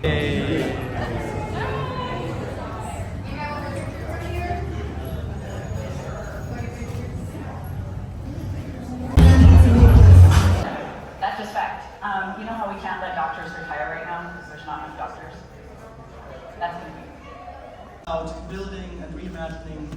That's just fact. You know how we can't let doctors retire right now because there's not enough doctors? That's going to be about building and reimagining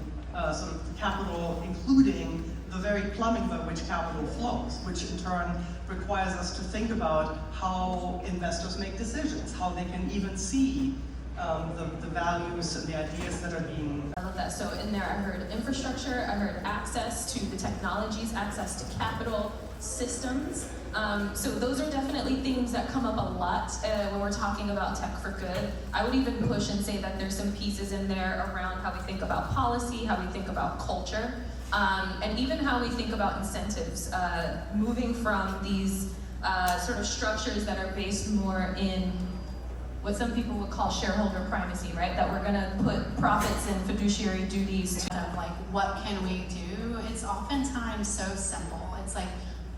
sort of capital, including the very plumbing by which capital flows, which in turn requires us to think about how investors make decisions, how they can even see the values and the ideas that are being... I love that. So in there I heard infrastructure, I heard access to the technologies, access to capital, systems. So those are definitely themes that come up a lot when we're talking about tech for good. I would even push and say that there's some pieces in there around how we think about policy, how we think about culture, and even how we think about incentives, moving from these sort of structures that are based more in what some people would call shareholder primacy, right? That we're gonna put profits and fiduciary duties to. Like, what can we do? It's oftentimes so simple. It's like,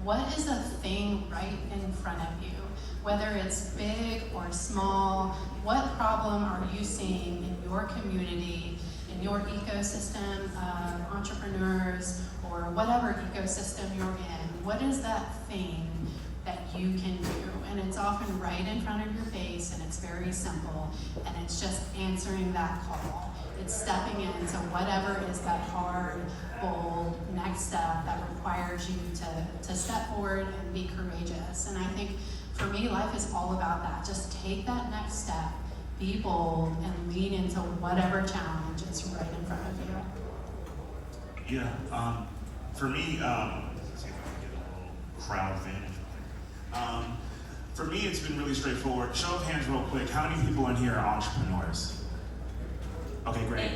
what is a thing right in front of you? Whether it's big or small, what problem are you seeing in your community, in your ecosystem of entrepreneurs, or whatever ecosystem you're in? What is that thing that you can do? And it's often right in front of your face, and it's very simple, and it's just answering that call. It's stepping into whatever is that hard, bold next step that requires you to step forward and be courageous. And I think for me, life is all about that. Just take that next step, be bold, and lean into whatever challenge is right in front of you. Yeah, for me, let's see if I can get a little crowd advantage. For me, it's been really straightforward. Show of hands real quick. How many people in here are entrepreneurs? Okay, great.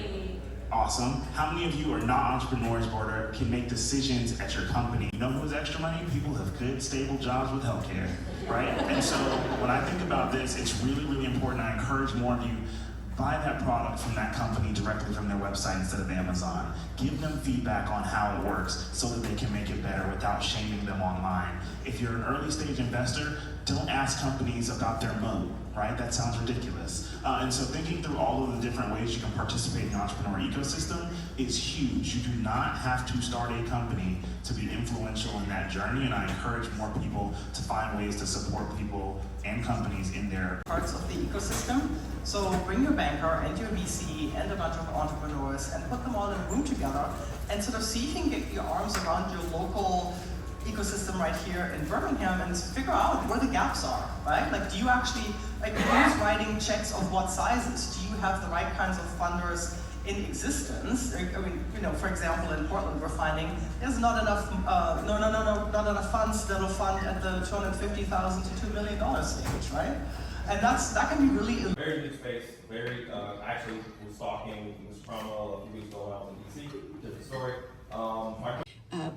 Awesome. How many of you are not entrepreneurs or can make decisions at your company? You know who has extra money? People who have good, stable jobs with healthcare, right? And so when I think about this, it's really, really important. I encourage more of you, buy that product from that company directly from their website instead of Amazon. Give them feedback on how it works so that they can make it better without shaming them online. If you're an early stage investor, don't ask companies about their moat, right? That sounds ridiculous. And so thinking through all of the different ways you can participate in the entrepreneur ecosystem is huge. You do not have to start a company to be influential in that journey, and I encourage more people to find ways to support people and companies in their parts of the ecosystem. So bring your banker and your VC and a bunch of entrepreneurs and put them all in a room together and sort of see if you can get your arms around your local ecosystem right here in Birmingham and figure out where the gaps are, right? Like, do you actually, like, who's writing checks of what sizes? Do you have the right kinds of funders in existence? I mean, you know, for example, in Portland, we're finding there's not enough, not enough funds that'll fund at the $250,000 to $2 million stage, right? And that can be really very big space. Very actually was talking Mr. Cromwell a few weeks ago when I was in DC. Different story.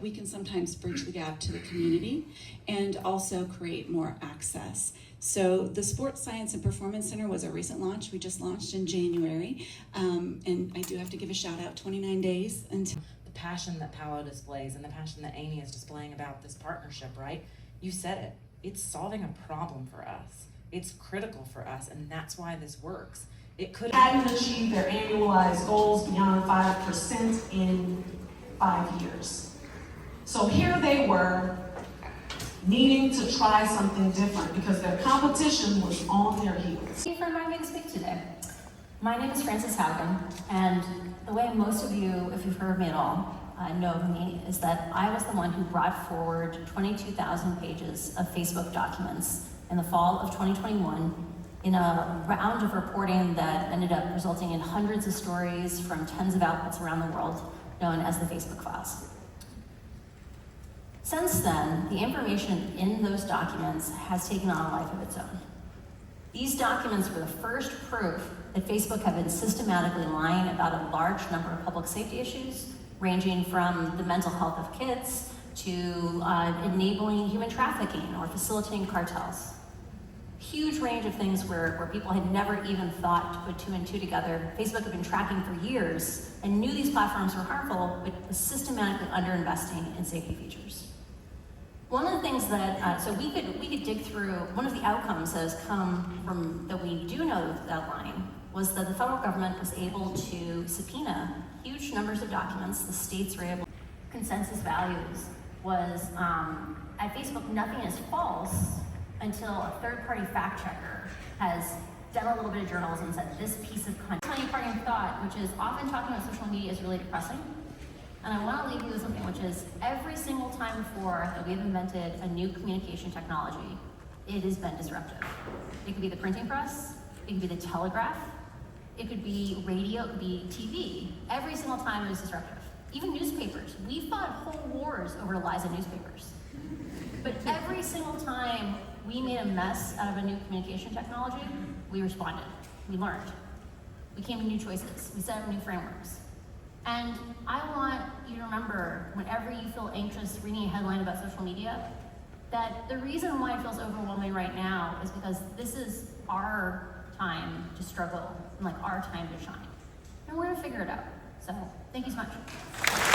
We can sometimes bridge the gap to the community and also create more access. So the Sports Science and Performance Center was a recent launch. We just launched in January. And I do have to give a shout out, 29 days until the passion that Paolo displays and the passion that Amy is displaying about this partnership, right? You said it. It's solving a problem for us. It's critical for us, and that's why this works. It could hadn't achieved their annualized goals beyond 5% in 5 years. So here they were, needing to try something different because their competition was on their heels. Thank you for inviting me to speak today. My name is Frances Haugen, and the way most of you, if you've heard me at all, know of me, is that I was the one who brought forward 22,000 pages of Facebook documents in the fall of 2021 in a round of reporting that ended up resulting in hundreds of stories from tens of outlets around the world, known as the Facebook Files. Since then, the information in those documents has taken on a life of its own. These documents were the first proof that Facebook had been systematically lying about a large number of public safety issues, ranging from the mental health of kids to enabling human trafficking or facilitating cartels. Huge range of things where people had never even thought to put two and two together. Facebook had been tracking for years and knew these platforms were harmful, but was systematically underinvesting in safety features. One of the things that, so we could dig through, one of the outcomes that has come from, that we do know that line, was that the federal government was able to subpoena huge numbers of documents. The states were able. Consensus values was, at Facebook, nothing is false until a third-party fact checker has done a little bit of journalism and said this piece of content. Tiny parting thought, which is often talking about social media is really depressing. And I want to leave you with something, which is every single time before that we've invented a new communication technology, it has been disruptive. It could be the printing press, it could be the telegraph, it could be radio, it could be TV. Every single time it was disruptive. Even newspapers. We fought whole wars over lies in newspapers. But every single time we made a mess out of a new communication technology, we responded. We learned. We came to new choices. We set up new frameworks. And I want you to remember, whenever you feel anxious reading a headline about social media, that the reason why it feels overwhelming right now is because this is our time to struggle and like our time to shine. And we're gonna figure it out. So, thank you so much.